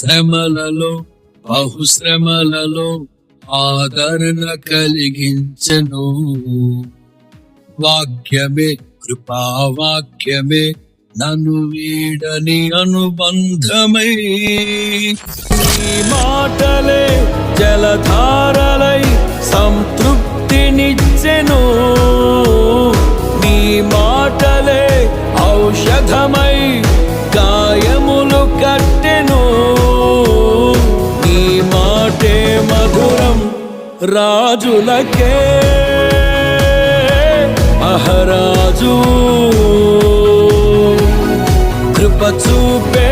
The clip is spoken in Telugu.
శ్రమలలో బహుశ్రమలలో ఆదరణ కలిగించెను. వాక్యమే కృపావాక్యమే నన్ను వీడని అనుబంధమై, నీ మాటలే జలధారలై సంతృప్తినిచ్చెను. నీ మాటలే ఔషధమై గాయములు కట్టెను. నీ మాటే మధురం రాజులకే మహారాజు కృప చూపే